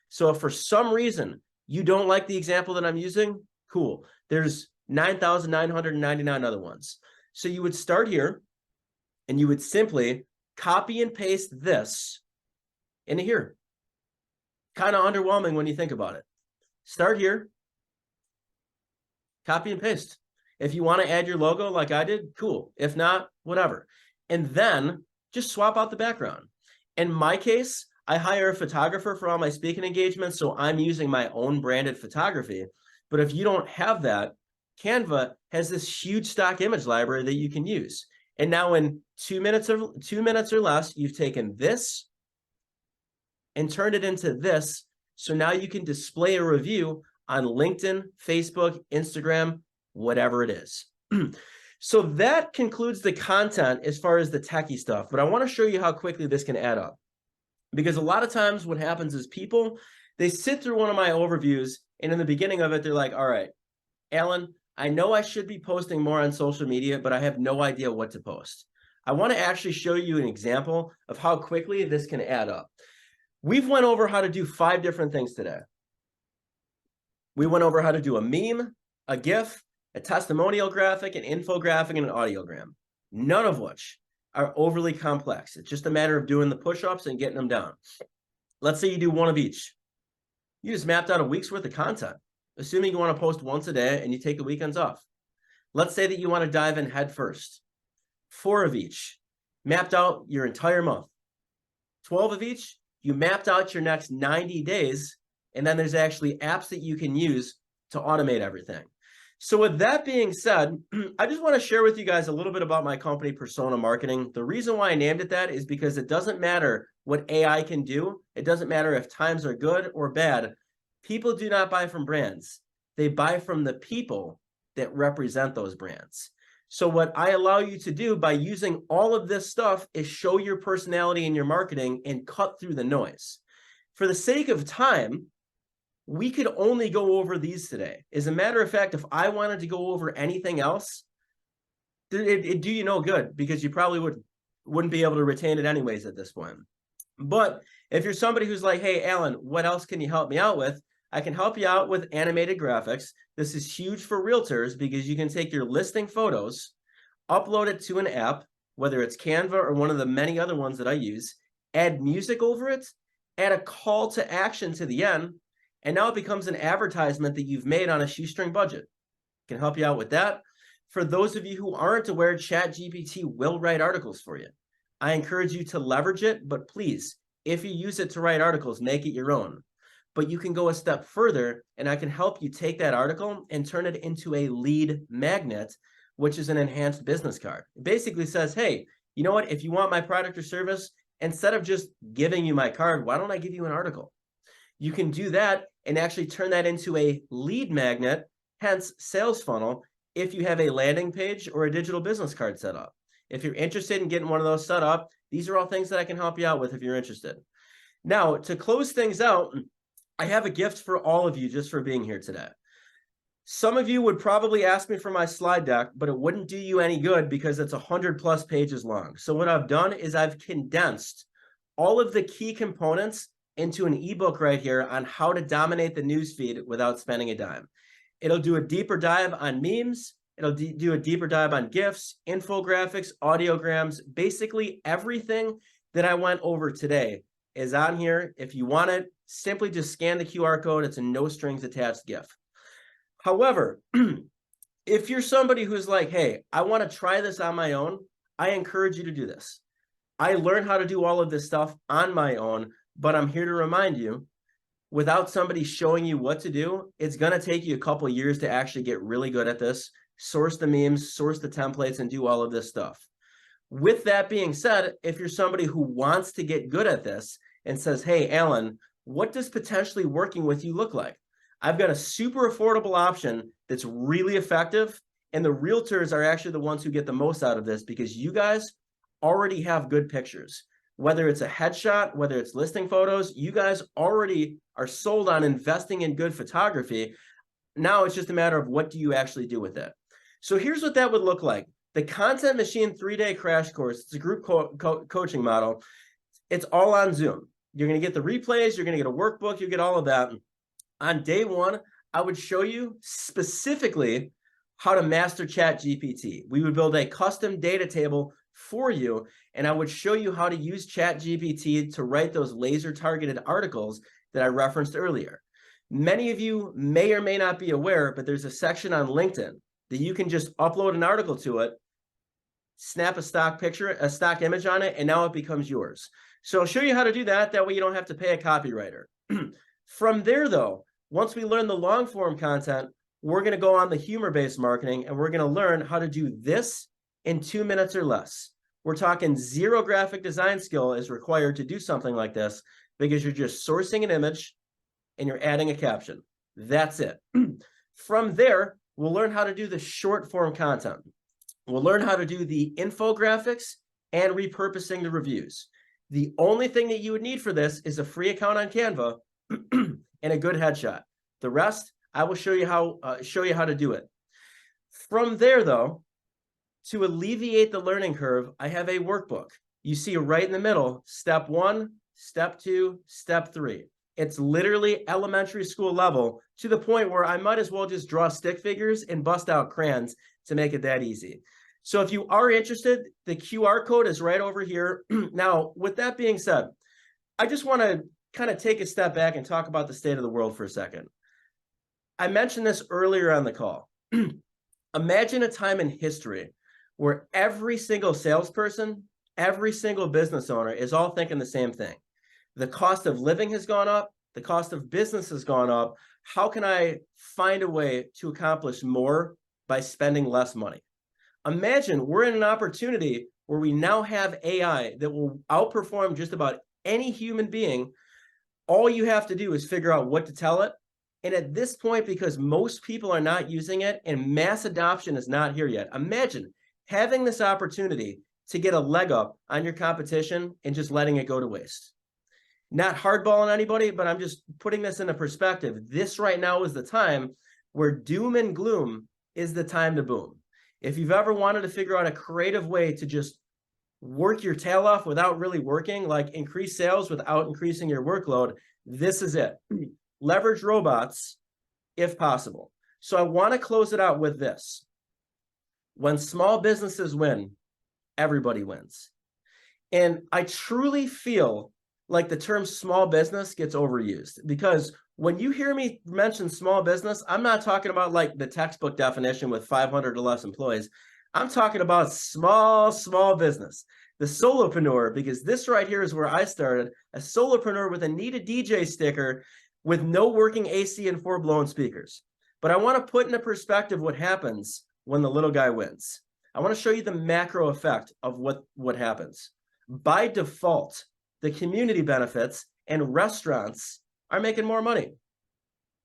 So if for some reason you don't like the example that I'm using, cool. There's 9,999 other ones. So you would start here and you would simply copy and paste this into here. Kind of underwhelming when you think about it. Start here, copy and paste. If you want to add your logo like I did, cool. If not, whatever. And then just swap out the background. In my case, I hire a photographer for all my speaking engagements, so I'm using my own branded photography. But if you don't have that, Canva has this huge stock image library that you can use. And now in 2 minutes or less, you've taken this and turned it into this. So now you can display a review on LinkedIn, Facebook, Instagram, whatever it is. So that concludes the content as far as the techie stuff, but I want to show you how quickly this can add up. Because a lot of times what happens is people, they sit through one of my overviews and in the beginning of it, they're like, all right, Alan, I know I should be posting more on social media, but I have no idea what to post. I want to actually show you an example of how quickly this can add up. We've went over how to do 5 different things today. We went over how to do a meme, a GIF, a testimonial graphic, an infographic, and an audiogram, none of which are overly complex. It's just a matter of doing the push-ups and getting them down. Let's say you do one of each. You just mapped out a week's worth of content, assuming you want to post once a day and you take the weekends off. Let's say that you want to dive in head first. 4 of each, mapped out your entire month. 12 of each, you mapped out your next 90 days, and then there's actually apps that you can use to automate everything. So with that being said, I just want to share with you guys a little bit about my company, Persona Marketing. The reason why I named it that is because it doesn't matter what AI can do. It doesn't matter if times are good or bad. People do not buy from brands. They buy from the people that represent those brands. So what I allow you to do by using all of this stuff is show your personality in your marketing and cut through the noise. For the sake of time, we could only go over these today. As a matter of fact, if I wanted to go over anything else, it'd do you no good, because you probably wouldn't be able to retain it anyways at this point. But if you're somebody who's like, hey, Alan, what else can you help me out with? I can help you out with animated graphics. This is huge for realtors because you can take your listing photos, upload it to an app, whether it's Canva or one of the many other ones that I use, add music over it, add a call to action to the end, and now it becomes an advertisement that you've made on a shoestring budget. Can help you out with that. For those of you who aren't aware, ChatGPT will write articles for you. I encourage you to leverage it, but please, if you use it to write articles, make it your own. But you can go a step further, and I can help you take that article and turn it into a lead magnet, which is an enhanced business card. It basically says, hey, you know what? If you want my product or service, instead of just giving you my card, why don't I give you an article? You can do that and actually turn that into a lead magnet, hence sales funnel, if you have a landing page or a digital business card set up. If you're interested in getting one of those set up, these are all things that I can help you out with if you're interested. Now, to close things out, I have a gift for all of you just for being here today. Some of you would probably ask me for my slide deck, but it wouldn't do you any good because it's 100+ pages long. So what I've done is I've condensed all of the key components into an ebook right here on how to dominate the newsfeed without spending a dime. It'll do a deeper dive on memes. It'll do a deeper dive on GIFs, infographics, audiograms. Basically everything that I went over today is on here. If you want it, simply just scan the QR code. It's a no strings attached GIF. However, if you're somebody who's like, hey, I want to try this on my own, I encourage you to do this. I learned how to do all of this stuff on my own, but I'm here to remind you, without somebody showing you what to do, it's going to take you a couple years to actually get really good at this, source the memes, source the templates, and do all of this stuff. With that being said, if you're somebody who wants to get good at this and says, hey, Alan, what does potentially working with you look like? I've got a super affordable option that's really effective, and the realtors are actually the ones who get the most out of this because you guys already have good pictures. Whether it's a headshot, whether it's listing photos, you guys already are sold on investing in good photography. Now it's just a matter of what do you actually do with it. So here's what that would look like. The Content Machine 3-day crash course, it's a group coaching model. It's all on Zoom. You're going to get the replays, you're going to get a workbook, you get all of that. On day one, I would show you specifically how to master ChatGPT. We would build a custom data table for you, and I would show you how to use ChatGPT to write those laser-targeted articles that I referenced earlier. Many of you may or may not be aware, but there's a section on LinkedIn that you can just upload an article to it, snap a stock picture, a stock image on it, and now it becomes yours. So I'll show you how to do that. That way you don't have to pay a copywriter. From there, though, once we learn the long-form content, we're going to go on the humor-based marketing, and we're going to learn how to do this in 2 minutes or less. We're talking 0 graphic design skill is required to do something like this because you're just sourcing an image and you're adding a caption. That's it. From there, we'll learn how to do the short-form content. We'll learn how to do the infographics and repurposing the reviews. The only thing that you would need for this is a free account on Canva and a good headshot. The rest, I will show you how to do it. From there, though, to alleviate the learning curve, I have a workbook. You see right in the middle, step 1, step 2, step 3. It's literally elementary school level, to the point where I might as well just draw stick figures and bust out crayons to make it that easy. So if you are interested, the QR code is right over here. Now, with that being said, I just want to kind of take a step back and talk about the state of the world for a second. I mentioned this earlier on the call. Imagine a time in history where every single salesperson, every single business owner is all thinking the same thing. The cost of living has gone up. The cost of business has gone up. How can I find a way to accomplish more by spending less money? Imagine we're in an opportunity where we now have AI that will outperform just about any human being. All you have to do is figure out what to tell it. And at this point, because most people are not using it and mass adoption is not here yet, imagine having this opportunity to get a leg up on your competition and just letting it go to waste. Not hardballing anybody, but I'm just putting this into perspective. This right now is the time where doom and gloom is the time to boom. If you've ever wanted to figure out a creative way to just work your tail off without really working, like increase sales without increasing your workload, this is it. Leverage robots if possible. So I want to close it out with this. When small businesses win, everybody wins. And I truly feel like the term small business gets overused, because when you hear me mention small business, I'm not talking about like the textbook definition with 500 or less employees. I'm talking about small business, the solopreneur, because this right here is where I started, a solopreneur with a needed DJ sticker with no working AC and 4 blown speakers. But I want to put into perspective what happens when the little guy wins. I want to show you the macro effect of what happens. By default, the community benefits and restaurants are making more money.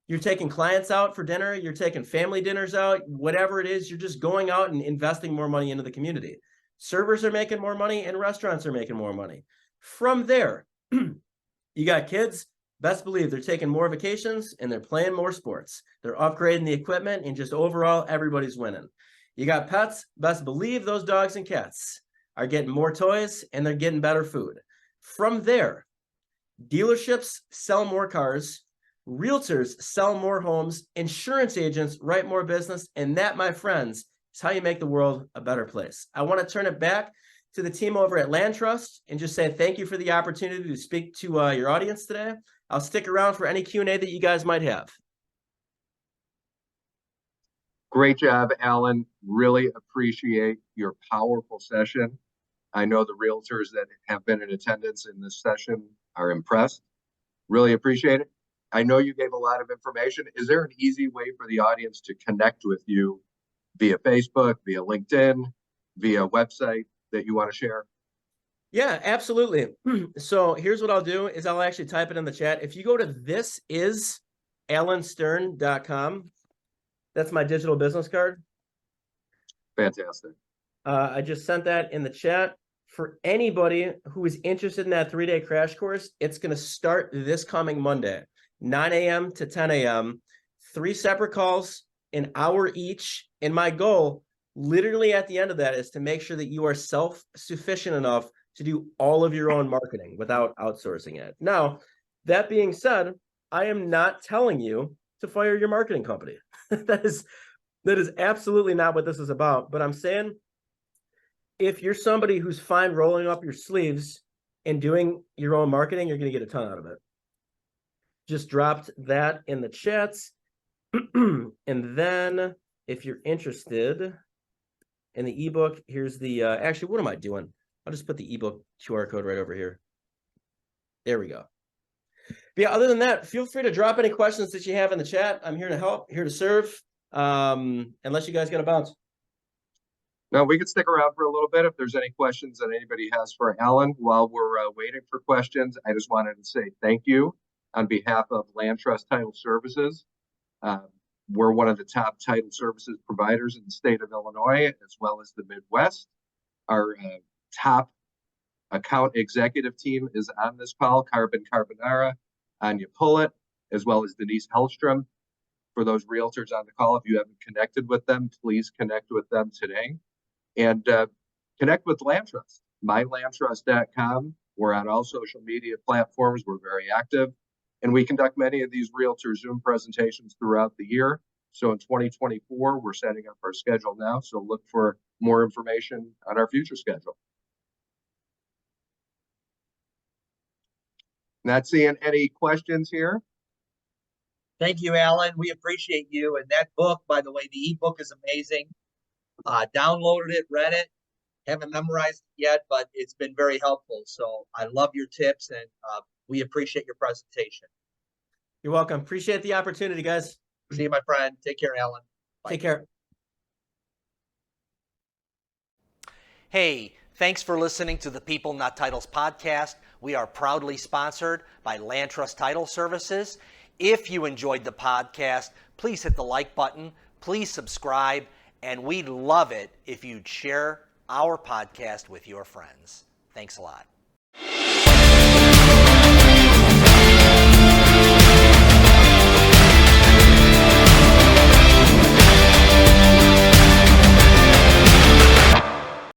You're taking clients out for dinner, you're taking family dinners out, whatever it is, you're just going out and investing more money into the community. Servers are making more money and restaurants are making more money. From there, you got kids, best believe they're taking more vacations and they're playing more sports. They're upgrading the equipment, and just overall, everybody's winning. You got pets, best believe those dogs and cats are getting more toys and they're getting better food. From there, dealerships sell more cars, realtors sell more homes, insurance agents write more business, and that, my friends, is how you make the world a better place. I want to turn it back to the team over at Land Trust and just say thank you for the opportunity to speak to your audience today. I'll stick around for any Q&A that you guys might have. Great job, Alan. Really appreciate your powerful session. I know the realtors that have been in attendance in this session are impressed. Really appreciate it. I know you gave a lot of information. Is there an easy way for the audience to connect with you via Facebook, via LinkedIn, via website that you want to share? Yeah, absolutely. So here's what I'll do is I'll actually type it in the chat. If you go to thisisalanstern.com, that's my digital business card. Fantastic. I just sent that in the chat. For anybody who is interested in that 3-day crash course, it's going to start this coming Monday, 9 a.m. to 10 a.m., 3 separate calls, an hour each. And my goal, literally at the end of that, is to make sure that you are self-sufficient enough to do all of your own marketing without outsourcing it. Now, that being said, I am not telling you to fire your marketing company. That is absolutely not what this is about. But I'm saying, if you're somebody who's fine rolling up your sleeves and doing your own marketing, you're going to get a ton out of it. Just dropped that in the chats. And then if you're interested in the ebook, here's the, actually, what am I doing? I'll just put the ebook QR code right over here. There we go. But yeah, other than that, feel free to drop any questions that you have in the chat. I'm here to help, here to serve, unless you guys got to bounce. Now, we could stick around for a little bit if there's any questions that anybody has for Alan. While we're waiting for questions, I just wanted to say thank you on behalf of Land Trust Title Services. We're one of the top title services providers in the state of Illinois, as well as the Midwest. Our top account executive team is on this call: Carbon Carbonara, Anya Pullet, as well as Denise Hellstrom. For those realtors on the call, if you haven't connected with them, please connect with them today. And connect with Land Trust, mylandtrust.com. We're on all social media platforms. We're very active. And we conduct many of these realtor Zoom presentations throughout the year. So in 2024, we're setting up our schedule now. So look for more information on our future schedule. Not seeing any questions here. Thank you, Alan. We appreciate you. And that book, by the way, the ebook is amazing. Downloaded it, read it. Haven't memorized it yet, but it's been very helpful. So I love your tips, and we appreciate your presentation. You're welcome. Appreciate the opportunity, guys. See you, my friend. Take care, Alan. Bye. Take care. Hey, thanks for listening to the People Not Titles podcast. We are proudly sponsored by Land Trust Title Services. If you enjoyed the podcast, please hit the like button, please subscribe, and we'd love it if you'd share our podcast with your friends. Thanks a lot.